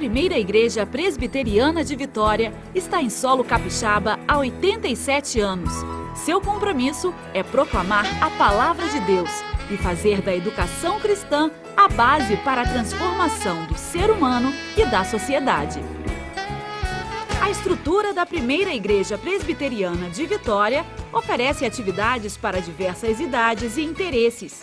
Primeira Igreja Presbiteriana de Vitória está em solo capixaba há 87 anos. Seu compromisso é proclamar a palavra de Deus e fazer da educação cristã a base para a transformação do ser humano e da sociedade. A estrutura da Primeira Igreja Presbiteriana de Vitória oferece atividades para diversas idades e interesses.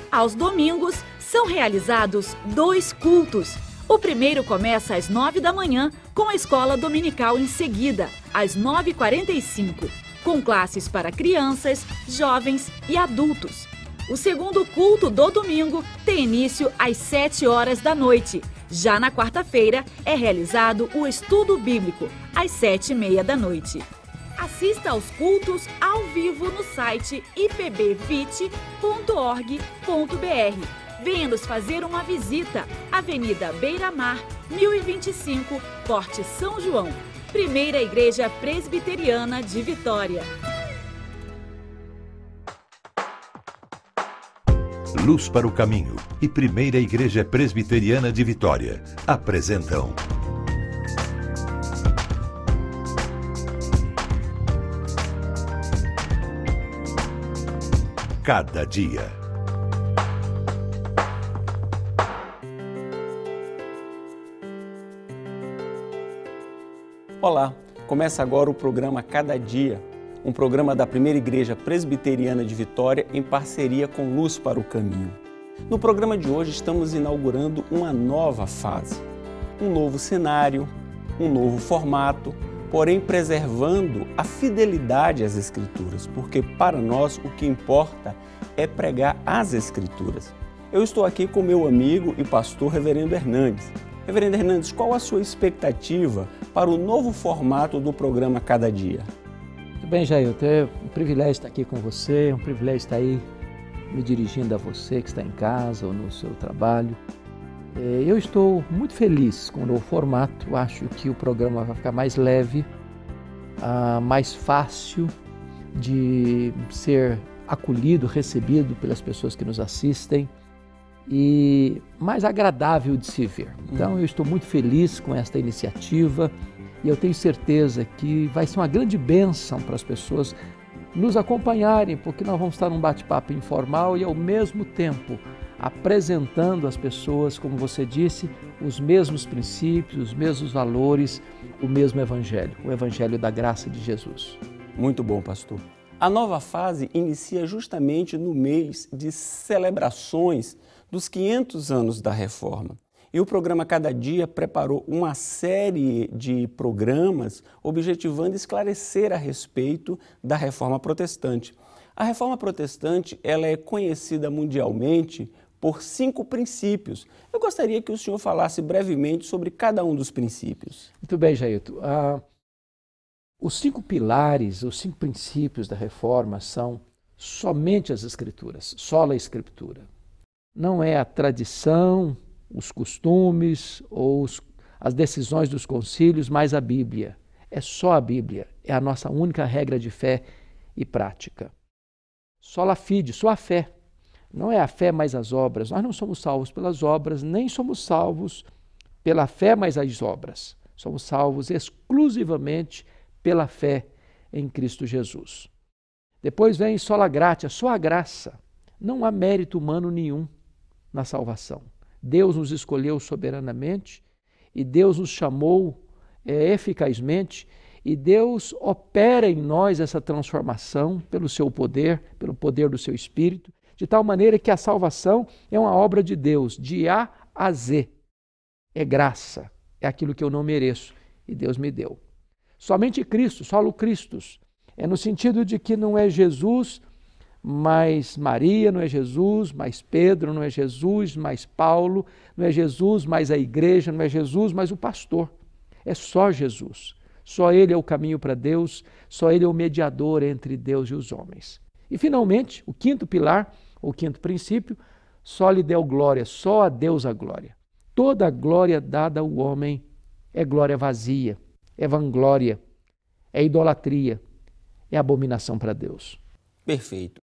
Aos domingos, são realizados 2 cultos. O primeiro começa às 9 da manhã, com a escola dominical em seguida, às 9h45, com classes para crianças, jovens e adultos. O segundo culto do domingo tem início às 7 horas da noite. Já na quarta-feira é realizado o estudo bíblico, às 7h30 da noite. Assista aos cultos ao vivo no site ipbvite.org.br. Venha nos fazer uma visita. Avenida Beira Mar, 1025, Porte São João. Primeira Igreja Presbiteriana de Vitória. Luz para o Caminho e Primeira Igreja Presbiteriana de Vitória apresentam Cada Dia. Olá, começa agora o programa Cada Dia, um programa da Primeira Igreja Presbiteriana de Vitória em parceria com Luz para o Caminho. No programa de hoje estamos inaugurando uma nova fase, um novo cenário, um novo formato, porém preservando a fidelidade às Escrituras, porque para nós o que importa é pregar as Escrituras. Eu estou aqui com meu amigo e pastor Reverendo Hernandes. Reverendo Hernandes, qual a sua expectativa para o novo formato do programa Cada Dia? Muito bem, Jair, é um privilégio estar aqui com você, é um privilégio estar aí me dirigindo a você que está em casa ou no seu trabalho. Eu estou muito feliz com o novo formato, acho que o programa vai ficar mais leve, mais fácil de ser acolhido, recebido pelas pessoas que nos assistem e mais agradável de se ver. Então eu estou muito feliz com esta iniciativa e eu tenho certeza que vai ser uma grande bênção para as pessoas nos acompanharem, porque nós vamos estar num bate-papo informal e ao mesmo tempo apresentando às pessoas, como você disse, os mesmos princípios, os mesmos valores, o mesmo evangelho, o evangelho da graça de Jesus. Muito bom, pastor. A nova fase inicia justamente no mês de celebrações dos 500 anos da Reforma. E o programa Cada Dia preparou uma série de programas objetivando esclarecer a respeito da Reforma Protestante. A Reforma Protestante ela é conhecida mundialmente por 5 princípios. Eu gostaria que o senhor falasse brevemente sobre cada um dos princípios. Muito bem, Jailton. Os 5 pilares, os 5 princípios da Reforma são somente as Escrituras, sola Escritura. Não é a tradição, os costumes ou as decisões dos concílios, mas a Bíblia. É só a Bíblia, é a nossa única regra de fé e prática. Sola fide, só a fé. Não é a fé mais as obras. Nós não somos salvos pelas obras, nem somos salvos pela fé mais as obras. Somos salvos exclusivamente pela fé em Cristo Jesus. Depois vem sola gratia, só a graça. Não há mérito humano nenhum na salvação. Deus nos escolheu soberanamente e Deus nos chamou eficazmente e Deus opera em nós essa transformação pelo seu poder, pelo poder do seu Espírito, de tal maneira que a salvação é uma obra de Deus, de A a Z. É graça, é aquilo que eu não mereço e Deus me deu. Somente Cristo, solo Christus, é no sentido de que não é Jesus mais Maria, não é Jesus mais Pedro, não é Jesus mais Paulo, não é Jesus mais a igreja, não é Jesus mais o pastor. É só Jesus. Só Ele é o caminho para Deus, só Ele é o mediador entre Deus e os homens. E finalmente, o 5º pilar, o 5º princípio, só lhe deu glória, só a Deus a glória. Toda a glória dada ao homem é glória vazia, é vanglória, é idolatria, é abominação para Deus. Perfeito.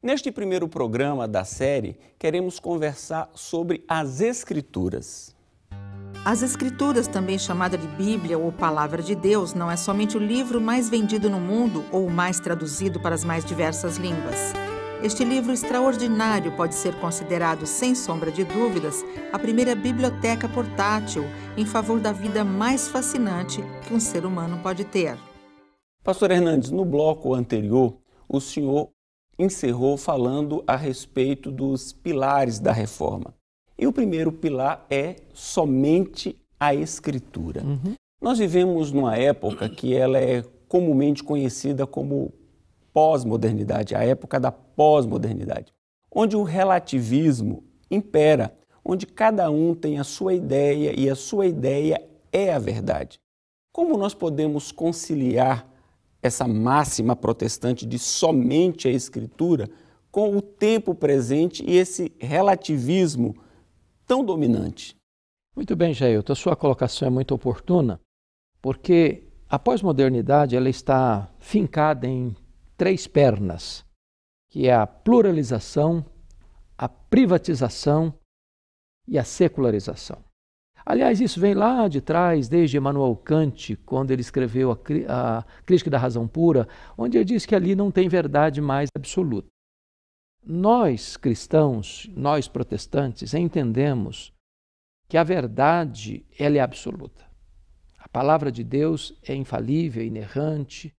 Neste primeiro programa da série, queremos conversar sobre as Escrituras. As Escrituras, também chamada de Bíblia ou Palavra de Deus, não é somente o livro mais vendido no mundo ou o mais traduzido para as mais diversas línguas. Este livro extraordinário pode ser considerado, sem sombra de dúvidas, a primeira biblioteca portátil em favor da vida mais fascinante que um ser humano pode ter. Pastor Hernandes, no bloco anterior, o senhor encerrou falando a respeito dos pilares da reforma. E o primeiro pilar é somente a Escritura. Nós vivemos numa época que ela é comumente conhecida como pós-modernidade, a época da pós-modernidade, onde o relativismo impera, onde cada um tem a sua ideia e a sua ideia é a verdade. Como nós podemos conciliar essa máxima protestante de somente a Escritura com o tempo presente e esse relativismo tão dominante? Muito bem, Jailton, a sua colocação é muito oportuna, porque a pós-modernidade ela está fincada em 3 pernas, que é a pluralização, a privatização e a secularização. Aliás, isso vem lá de trás, desde Immanuel Kant, quando ele escreveu a Crítica da Razão Pura, onde ele diz que ali não tem verdade mais absoluta. Nós, cristãos, nós protestantes, entendemos que a verdade ela é absoluta. A palavra de Deus é infalível, inerrante,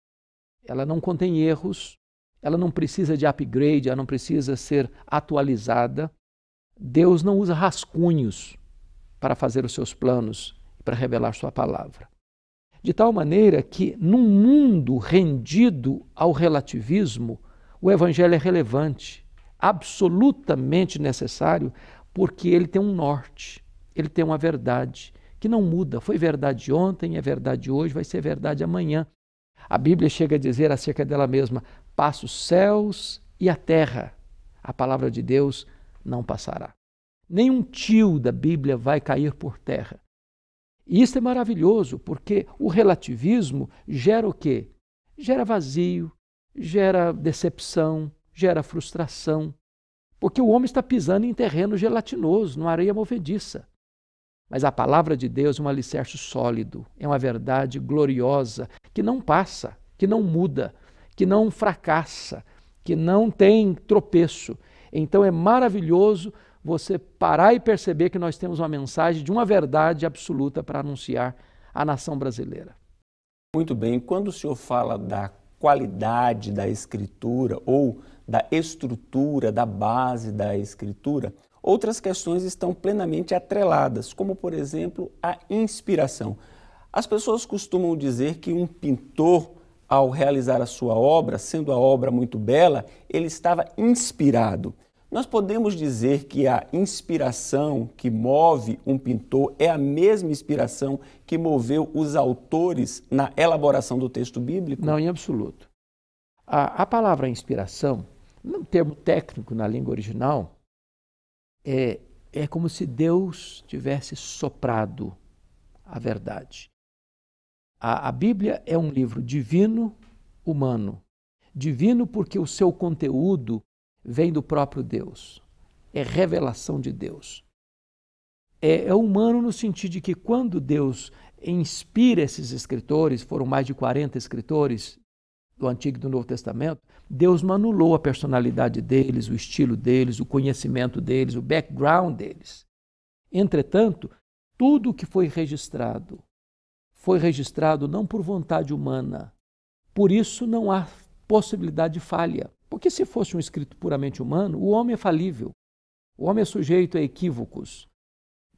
ela não contém erros, ela não precisa de upgrade, ela não precisa ser atualizada. Deus não usa rascunhos para fazer os seus planos, para revelar sua palavra. De tal maneira que, num mundo rendido ao relativismo, o Evangelho é relevante, absolutamente necessário, porque ele tem um norte, ele tem uma verdade que não muda. Foi verdade ontem, é verdade hoje, vai ser verdade amanhã. A Bíblia chega a dizer acerca dela mesma: passa os céus e a terra, a palavra de Deus não passará. Nenhum tio da Bíblia vai cair por terra. E isso é maravilhoso, porque o relativismo gera o quê? Gera vazio, gera decepção, gera frustração, porque o homem está pisando em terreno gelatinoso, numa areia movediça. Mas a palavra de Deus é um alicerce sólido, é uma verdade gloriosa, que não passa, que não muda, que não fracassa, que não tem tropeço. Então é maravilhoso você parar e perceber que nós temos uma mensagem de uma verdade absoluta para anunciar à nação brasileira. Muito bem, quando o senhor fala da qualidade da Escritura ou da estrutura, da base da Escritura, outras questões estão plenamente atreladas, como, por exemplo, a inspiração. As pessoas costumam dizer que um pintor, ao realizar a sua obra, sendo a obra muito bela, ele estava inspirado. Nós podemos dizer que a inspiração que move um pintor é a mesma inspiração que moveu os autores na elaboração do texto bíblico? Não, em absoluto. A palavra inspiração, no termo técnico na língua original, é como se Deus tivesse soprado a verdade. A Bíblia é um livro divino, humano. Divino porque o seu conteúdo vem do próprio Deus. É revelação de Deus. É humano no sentido de que quando Deus inspira esses escritores, foram mais de 40 escritores do Antigo e do Novo Testamento, Deus não anulou a personalidade deles, o estilo deles, o conhecimento deles, o background deles. Entretanto, tudo o que foi registrado não por vontade humana. Por isso não há possibilidade de falha. Porque se fosse um escrito puramente humano, o homem é falível. O homem é sujeito a equívocos.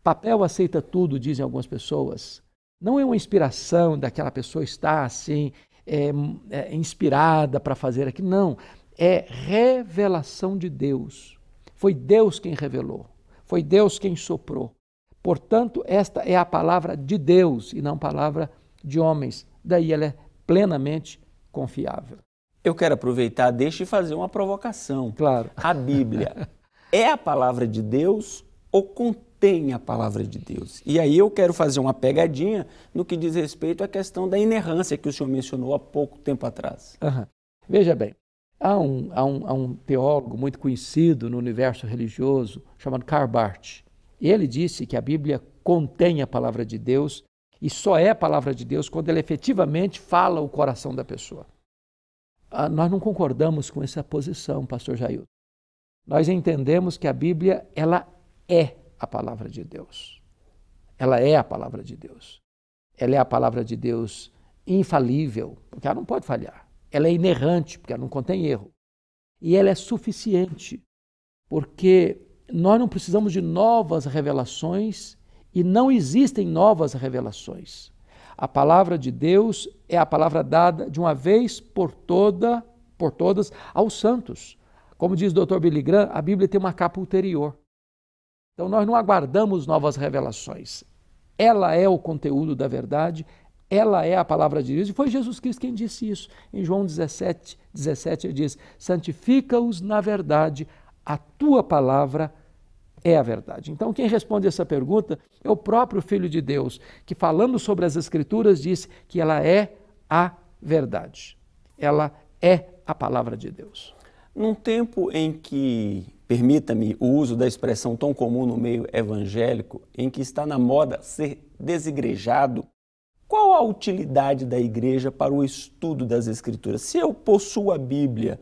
Papel aceita tudo, dizem algumas pessoas. Não é uma inspiração daquela pessoa estar assim, inspirada para fazer aquilo. Não, é revelação de Deus. Foi Deus quem revelou. Foi Deus quem soprou. Portanto, esta é a palavra de Deus e não palavra de homens. Daí ela é plenamente confiável. Eu quero aproveitar, deixa e fazer uma provocação. Claro. A Bíblia é a palavra de Deus ou contém a palavra de Deus? E aí eu quero fazer uma pegadinha no que diz respeito à questão da inerrância que o senhor mencionou há pouco tempo atrás. Veja bem, há um teólogo muito conhecido no universo religioso chamado Karl Barth. Ele disse que a Bíblia contém a palavra de Deus e só é a palavra de Deus quando ela efetivamente fala o coração da pessoa. Nós não concordamos com essa posição, pastor Jailton. Nós entendemos que a Bíblia, ela é a palavra de Deus. Ela é a palavra de Deus. Ela é a palavra de Deus infalível, porque ela não pode falhar. Ela é inerrante, porque ela não contém erro. E ela é suficiente, porque nós não precisamos de novas revelações e não existem novas revelações. A palavra de Deus é a palavra dada de uma vez por todas aos santos. Como diz o Dr. Billy Graham, a Bíblia tem uma capa ulterior. Então nós não aguardamos novas revelações. Ela é o conteúdo da verdade, ela é a palavra de Deus. E foi Jesus Cristo quem disse isso. Em João 17, ele diz: santifica-os na verdade, a tua palavra é a verdade. Então quem responde essa pergunta é o próprio Filho de Deus, que falando sobre as Escrituras diz que ela é a verdade. Ela é a palavra de Deus. Num tempo em que, permita-me o uso da expressão tão comum no meio evangélico, em que está na moda ser desigrejado, qual a utilidade da igreja para o estudo das Escrituras? Se eu possuo a Bíblia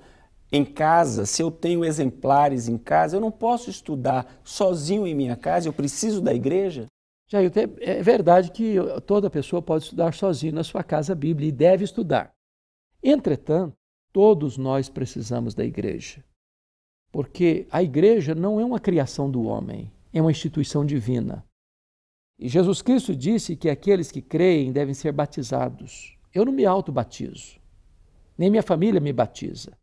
em casa, se eu tenho exemplares em casa, eu não posso estudar sozinho em minha casa, eu preciso da igreja? Jair, é verdade que toda pessoa pode estudar sozinho na sua casa a Bíblia e deve estudar. Entretanto, todos nós precisamos da igreja, porque a igreja não é uma criação do homem, é uma instituição divina. E Jesus Cristo disse que aqueles que creem devem ser batizados. Eu não me auto-batizo, nem minha família me batiza.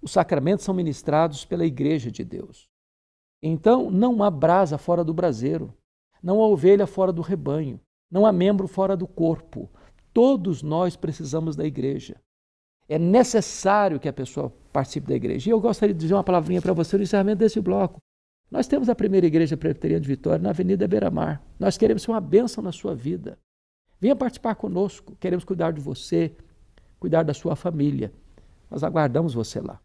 Os sacramentos são ministrados pela igreja de Deus. Então, não há brasa fora do braseiro, não há ovelha fora do rebanho, não há membro fora do corpo. Todos nós precisamos da igreja. É necessário que a pessoa participe da igreja. E eu gostaria de dizer uma palavrinha para você no encerramento desse bloco. Nós temos a primeira igreja presbiteriana de Vitória na Avenida Beira-Mar. Nós queremos ser uma bênção na sua vida. Venha participar conosco. Queremos cuidar de você, cuidar da sua família. Nós aguardamos você lá.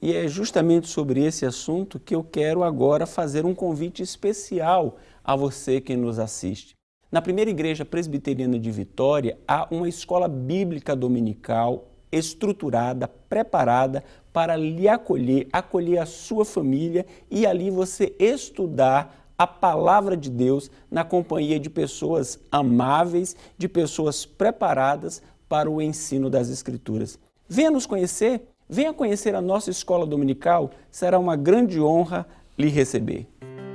E é justamente sobre esse assunto que eu quero agora fazer um convite especial a você que nos assiste. Na primeira igreja presbiteriana de Vitória, há uma escola bíblica dominical estruturada, preparada para lhe acolher a sua família e ali você estudar a palavra de Deus na companhia de pessoas amáveis, de pessoas preparadas para o ensino das Escrituras. Venha nos conhecer, venha conhecer a nossa escola dominical, será uma grande honra lhe receber.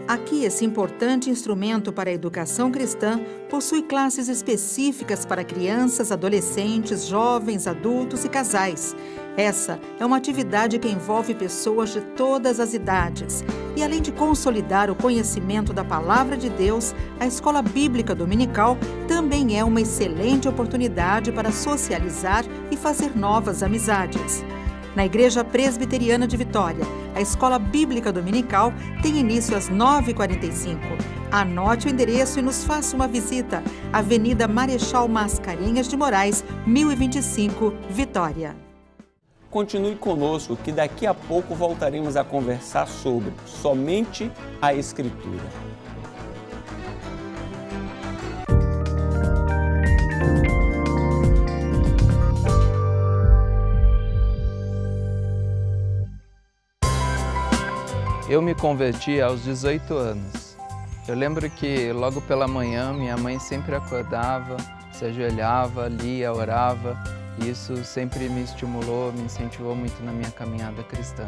Aqui, esse importante instrumento para a educação cristã possui classes específicas para crianças, adolescentes, jovens, adultos e casais. Essa é uma atividade que envolve pessoas de todas as idades. E além de consolidar o conhecimento da Palavra de Deus, a Escola Bíblica Dominical também é uma excelente oportunidade para socializar e fazer novas amizades. Na Igreja Presbiteriana de Vitória, a Escola Bíblica Dominical tem início às 9h45. Anote o endereço e nos faça uma visita. Avenida Marechal Mascarenhas de Moraes, 1025, Vitória. Continue conosco que daqui a pouco voltaremos a conversar sobre somente a Escritura. Eu me converti aos 18 anos. Eu lembro que logo pela manhã minha mãe sempre acordava, se ajoelhava, lia, orava, e isso sempre me estimulou, me incentivou muito na minha caminhada cristã.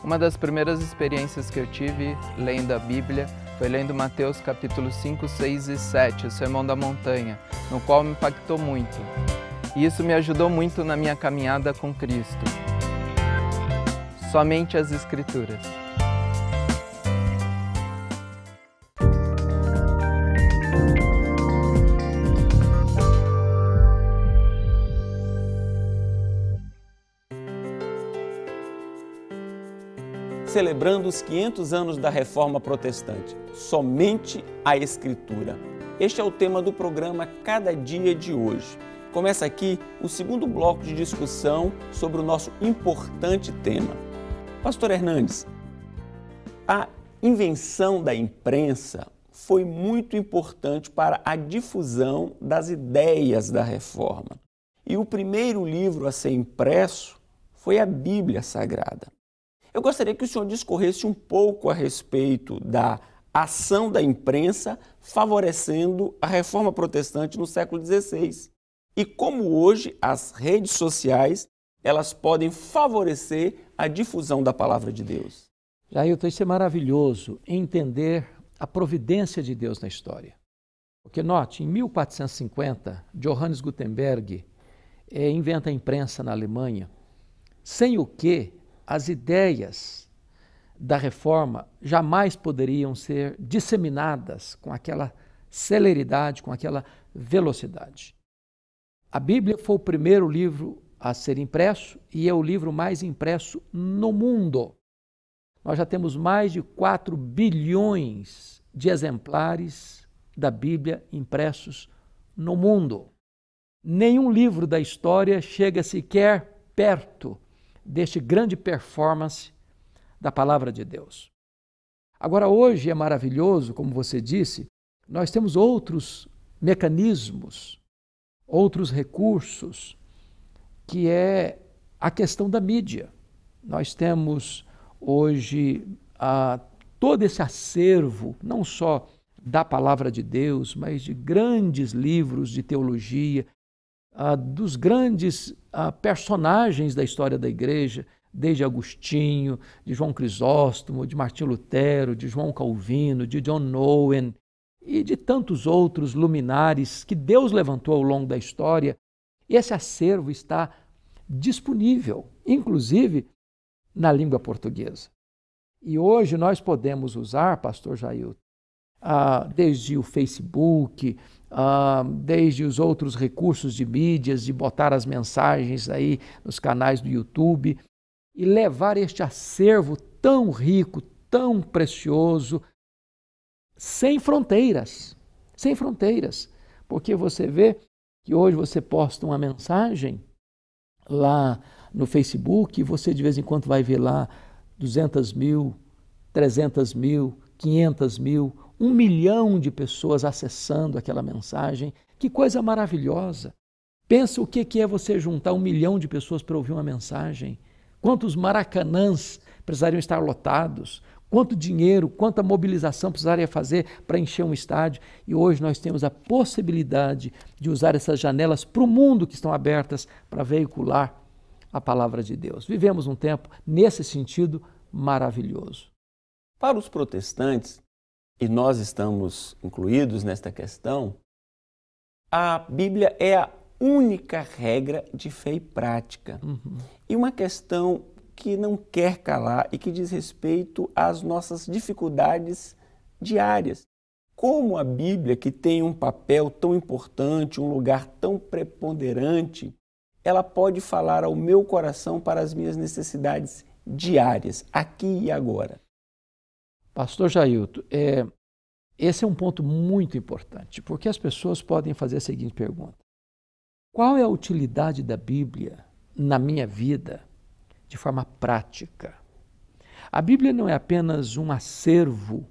Uma das primeiras experiências que eu tive lendo a Bíblia foi lendo Mateus capítulos 5, 6 e 7, o Sermão da Montanha, no qual me impactou muito. E isso me ajudou muito na minha caminhada com Cristo. Somente as Escrituras. Celebrando os 500 anos da Reforma Protestante, somente a Escritura. Este é o tema do programa Cada Dia de hoje. Começa aqui o segundo bloco de discussão sobre o nosso importante tema. Pastor Hernandes, a invenção da imprensa foi muito importante para a difusão das ideias da Reforma. E o primeiro livro a ser impresso foi a Bíblia Sagrada. Eu gostaria que o senhor discorresse um pouco a respeito da ação da imprensa favorecendo a Reforma Protestante no século XVI e como hoje as redes sociais elas podem favorecer a difusão da Palavra de Deus. Jailton, isso é maravilhoso, entender a providência de Deus na história. Porque note, em 1450, Johannes Gutenberg inventa a imprensa na Alemanha, sem o que as ideias da Reforma jamais poderiam ser disseminadas com aquela celeridade, com aquela velocidade. A Bíblia foi o primeiro livro a ser impresso e é o livro mais impresso no mundo. Nós já temos mais de 4 bilhões de exemplares da Bíblia impressos no mundo. Nenhum livro da história chega sequer perto deste grande performance da Palavra de Deus. Agora, hoje é maravilhoso, como você disse, nós temos outros mecanismos, outros recursos, que é a questão da mídia. Nós temos hoje todo esse acervo, não só da Palavra de Deus, mas de grandes livros de teologia, dos grandes personagens da história da Igreja, desde Agostinho, de João Crisóstomo, de Martinho Lutero, de João Calvino, de John Owen e de tantos outros luminares que Deus levantou ao longo da história. Esse acervo está disponível, inclusive na língua portuguesa. E hoje nós podemos usar, pastor Jailton, desde o Facebook, desde os outros recursos de mídias, de botar as mensagens aí nos canais do YouTube e levar este acervo tão rico, tão precioso, sem fronteiras, porque você vê que hoje você posta uma mensagem lá no Facebook e você de vez em quando vai ver lá 200 mil, 300 mil, 500 mil, 1 milhão de pessoas acessando aquela mensagem. Que coisa maravilhosa! Pensa o que é você juntar 1 milhão de pessoas para ouvir uma mensagem. Quantos maracanãs precisariam estar lotados, quanto dinheiro, quanta mobilização precisaria fazer para encher um estádio. E hoje nós temos a possibilidade de usar essas janelas para o mundo que estão abertas para veicular a palavra de Deus. Vivemos um tempo, nesse sentido, maravilhoso. Para os protestantes, e nós estamos incluídos nesta questão, a Bíblia é a única regra de fé e prática. E uma questão que não quer calar e que diz respeito às nossas dificuldades diárias. Como a Bíblia, que tem um papel tão importante, um lugar tão preponderante, ela pode falar ao meu coração para as minhas necessidades diárias, aqui e agora? Pastor Jailton, esse é um ponto muito importante, porque as pessoas podem fazer a seguinte pergunta: qual é a utilidade da Bíblia na minha vida de forma prática? A Bíblia não é apenas um acervo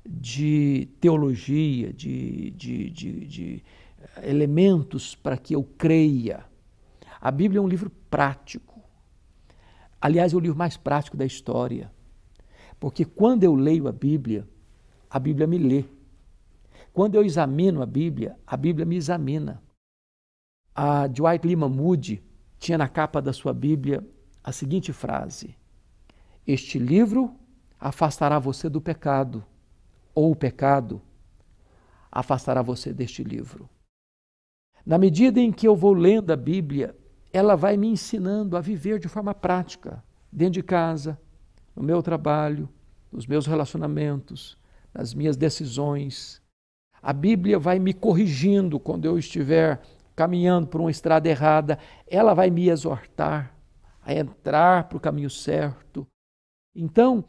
de teologia, de elementos para que eu creia. A Bíblia é um livro prático. Aliás, é o livro mais prático da história. Porque quando eu leio a Bíblia me lê. Quando eu examino a Bíblia me examina. A Dwight Lyman Moody tinha na capa da sua Bíblia a seguinte frase: este livro afastará você do pecado, ou o pecado afastará você deste livro. Na medida em que eu vou lendo a Bíblia, ela vai me ensinando a viver de forma prática, dentro de casa, no meu trabalho, nos meus relacionamentos, nas minhas decisões. A Bíblia vai me corrigindo quando eu estiver caminhando por uma estrada errada. Ela vai me exortar a entrar para o caminho certo. Então,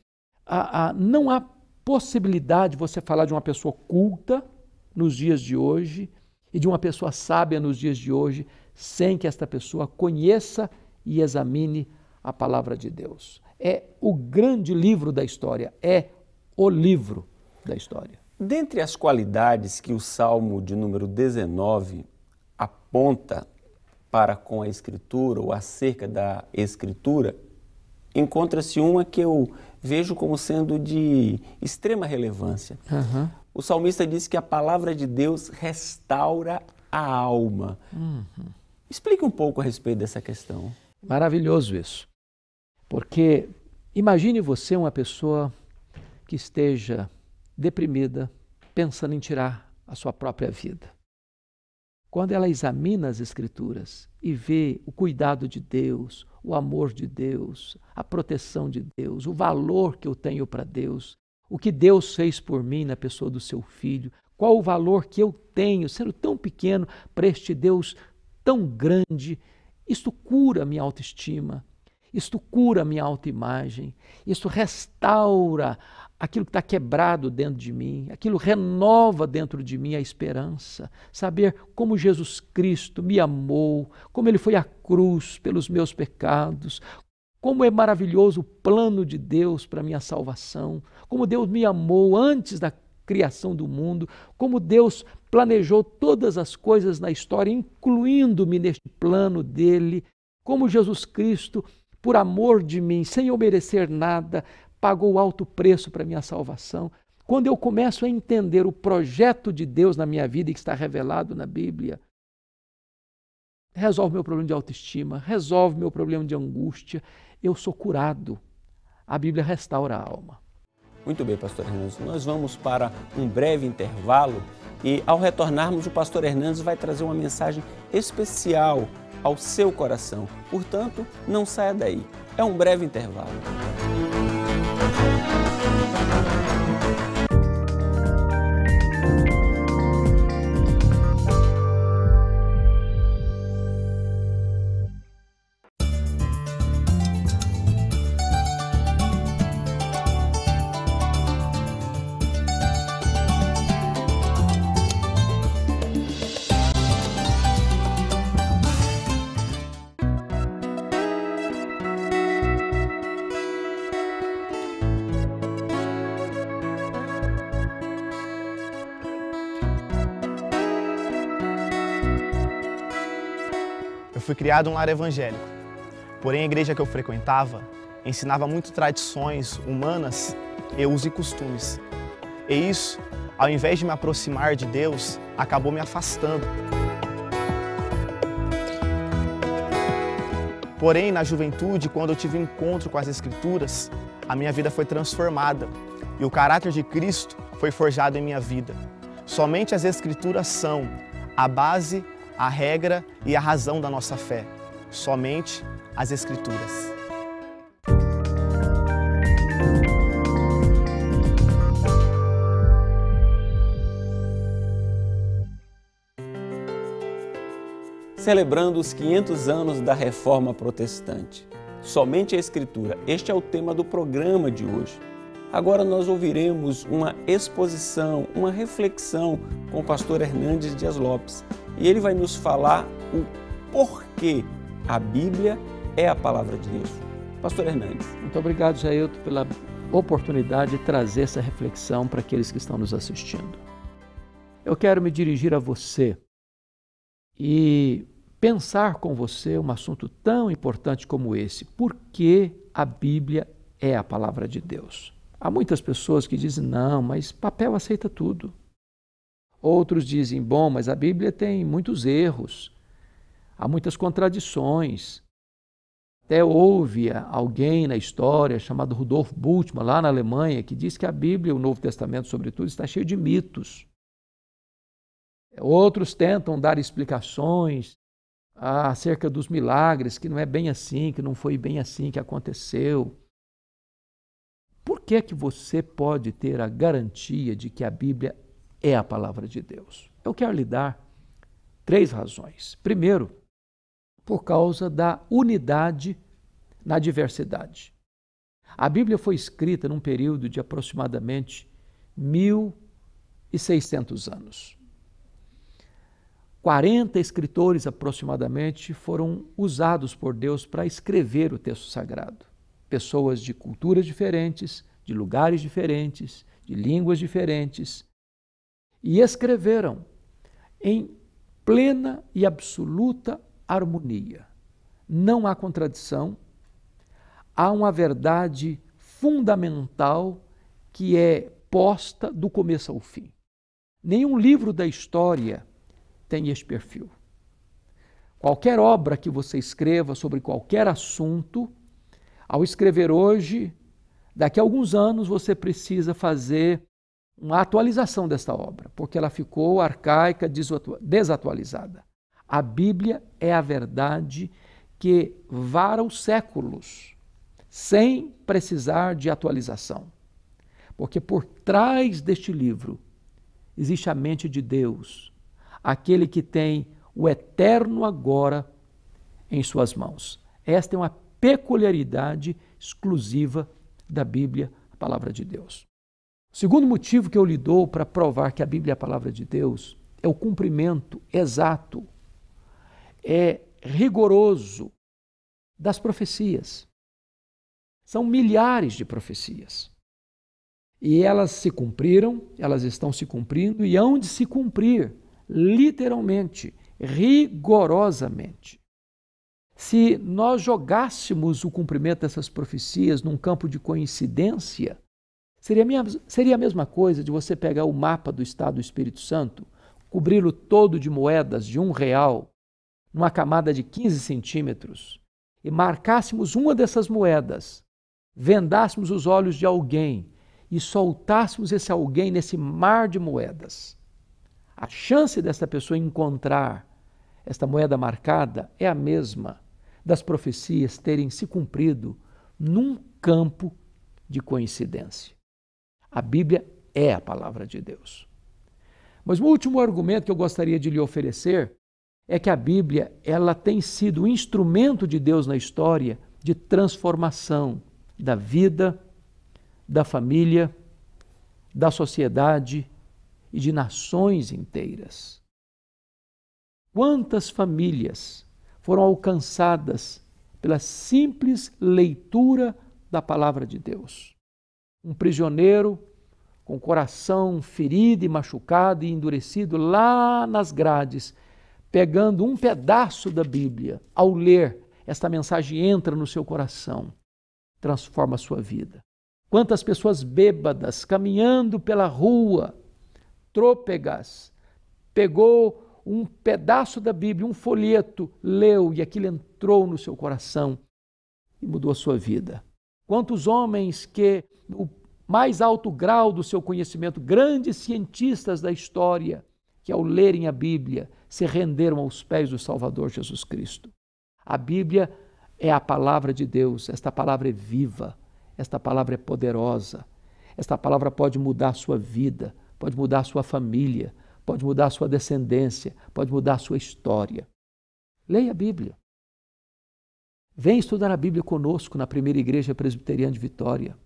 não há possibilidade de você falar de uma pessoa culta nos dias de hoje e de uma pessoa sábia nos dias de hoje sem que esta pessoa conheça e examine a palavra de Deus. É o grande livro da história, é o livro da história. Dentre as qualidades que o Salmo de número 19 aponta para com a Escritura ou acerca da Escritura, encontra-se uma que eu vejo como sendo de extrema relevância. O salmista diz que a palavra de Deus restaura a alma. Explique um pouco a respeito dessa questão. Maravilhoso isso. Porque imagine você uma pessoa que esteja deprimida, pensando em tirar a sua própria vida. Quando ela examina as Escrituras e vê o cuidado de Deus, o amor de Deus, a proteção de Deus, o valor que eu tenho para Deus, o que Deus fez por mim na pessoa do seu filho, qual o valor que eu tenho, sendo tão pequeno, para este Deus tão grande, isto cura a minha autoestima, isto cura a minha autoimagem, isto restaura aquilo que está quebrado dentro de mim, aquilo renova dentro de mim a esperança, saber como Jesus Cristo me amou, como Ele foi à cruz pelos meus pecados, como é maravilhoso o plano de Deus para a minha salvação, como Deus me amou antes da criação do mundo, como Deus planejou todas as coisas na história, incluindo-me neste plano dele, como Jesus Cristo, por amor de mim, sem eu merecer nada, pagou alto preço para a minha salvação. Quando eu começo a entender o projeto de Deus na minha vida e que está revelado na Bíblia, resolve meu problema de autoestima, resolve meu problema de angústia, eu sou curado. A Bíblia restaura a alma. Muito bem, pastor Hernandes. Nós vamos para um breve intervalo e, ao retornarmos, o pastor Hernandes vai trazer uma mensagem especial ao seu coração. Portanto, não saia daí. É um breve intervalo. Eu fui criado em um lar evangélico, porém a igreja que eu frequentava ensinava muito tradições humanas e usos e costumes. E isso, ao invés de me aproximar de Deus, acabou me afastando. Porém, na juventude, quando eu tive encontro com as Escrituras, a minha vida foi transformada e o caráter de Cristo foi forjado em minha vida. Somente as Escrituras são a base, a regra e a razão da nossa fé. Somente as Escrituras. Celebrando os 500 anos da Reforma Protestante. Somente a Escritura. Este é o tema do programa de hoje. Agora nós ouviremos uma exposição, uma reflexão com o pastor Hernandes Dias Lopes. E ele vai nos falar o porquê a Bíblia é a palavra de Deus. Pastor Hernandes. Muito obrigado, Jailton, pela oportunidade de trazer essa reflexão para aqueles que estão nos assistindo. Eu quero me dirigir a você e pensar com você um assunto tão importante como esse. Por que a Bíblia é a palavra de Deus? Há muitas pessoas que dizem, não, mas papel aceita tudo. Outros dizem, bom, mas a Bíblia tem muitos erros, há muitas contradições. Até houve alguém na história chamado Rudolf Bultmann, lá na Alemanha, que diz que a Bíblia, o Novo Testamento sobretudo, está cheio de mitos. Outros tentam dar explicações acerca dos milagres, que não é bem assim, que não foi bem assim que aconteceu. Por que é que você pode ter a garantia de que a Bíblia é a palavra de Deus? Eu quero lhe dar 3 razões. Primeiro, por causa da unidade na diversidade. A Bíblia foi escrita num período de aproximadamente 1.600 anos. 40 escritores aproximadamente foram usados por Deus para escrever o texto sagrado. Pessoas de culturas diferentes, de lugares diferentes, de línguas diferentes, e escreveram em plena e absoluta harmonia. Não há contradição, há uma verdade fundamental que é posta do começo ao fim. Nenhum livro da história tem esse perfil. Qualquer obra que você escreva sobre qualquer assunto, ao escrever hoje, daqui a alguns anos você precisa fazer uma atualização desta obra, porque ela ficou arcaica, desatualizada. A Bíblia é a verdade que vara os séculos, sem precisar de atualização. Porque por trás deste livro existe a mente de Deus, aquele que tem o eterno agora em suas mãos. Esta é uma peculiaridade exclusiva da Bíblia, a palavra de Deus. O segundo motivo que eu lhe dou para provar que a Bíblia é a palavra de Deus é o cumprimento exato, é rigoroso das profecias. São milhares de profecias. E elas se cumpriram, elas estão se cumprindo e hão de se cumprir, literalmente, rigorosamente. Se nós jogássemos o cumprimento dessas profecias num campo de coincidência, seria a mesma coisa de você pegar o mapa do estado do Espírito Santo, cobri-lo todo de moedas de R$1, numa camada de 15 centímetros, e marcássemos uma dessas moedas, vendássemos os olhos de alguém e soltássemos esse alguém nesse mar de moedas. A chance dessa pessoa encontrar esta moeda marcada é a mesma das profecias terem se cumprido num campo de coincidência. A Bíblia é a palavra de Deus. Mas o último argumento que eu gostaria de lhe oferecer é que a Bíblia ela tem sido um instrumento de Deus na história de transformação da vida, da família, da sociedade e de nações inteiras. Quantas famílias foram alcançadas pela simples leitura da palavra de Deus? Um prisioneiro com o coração ferido e machucado e endurecido lá nas grades, pegando um pedaço da Bíblia, ao ler, esta mensagem entra no seu coração, transforma a sua vida. Quantas pessoas bêbadas, caminhando pela rua, trôpegas, pegou um pedaço da Bíblia, um folheto, leu e aquilo entrou no seu coração e mudou a sua vida. Quantos homens que, no mais alto grau do seu conhecimento, grandes cientistas da história, que ao lerem a Bíblia se renderam aos pés do Salvador Jesus Cristo. A Bíblia é a palavra de Deus, esta palavra é viva, esta palavra é poderosa, esta palavra pode mudar a sua vida, pode mudar a sua família, pode mudar a sua descendência, pode mudar a sua história. Leia a Bíblia. Vem estudar a Bíblia conosco na Primeira Igreja Presbiteriana de Vitória.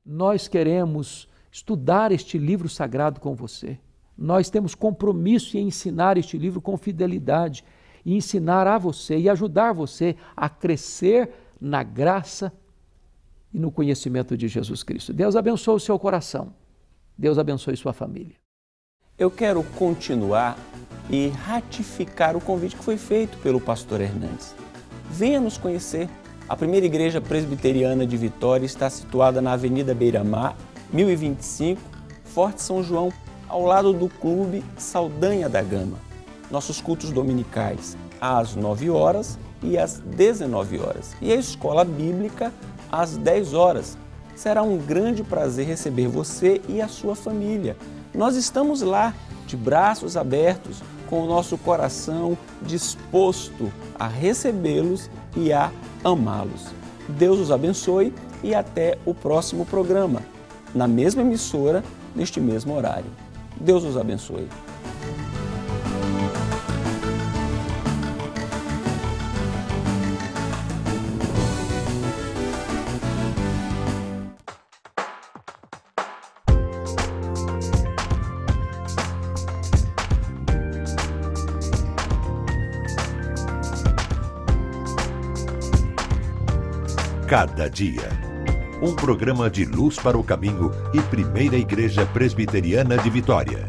Nós queremos estudar este livro sagrado com você. Nós temos compromisso em ensinar este livro com fidelidade e ensinar a você e ajudar você a crescer na graça e no conhecimento de Jesus Cristo. Deus abençoe o seu coração. Deus abençoe sua família. Eu quero continuar e ratificar o convite que foi feito pelo pastor Hernandes. Venha nos conhecer. A Primeira Igreja Presbiteriana de Vitória está situada na Avenida Beira-Mar, 1025, Forte São João, ao lado do Clube Saldanha da Gama. Nossos cultos dominicais às 9 horas e às 19 horas. E a escola bíblica às 10 horas. Será um grande prazer receber você e a sua família. Nós estamos lá, de braços abertos, com o nosso coração disposto a recebê-los e a amá-los. Deus os abençoe e até o próximo programa, na mesma emissora, neste mesmo horário. Deus os abençoe. Cada dia. Um programa de luz para o caminho e Primeira Igreja Presbiteriana de Vitória.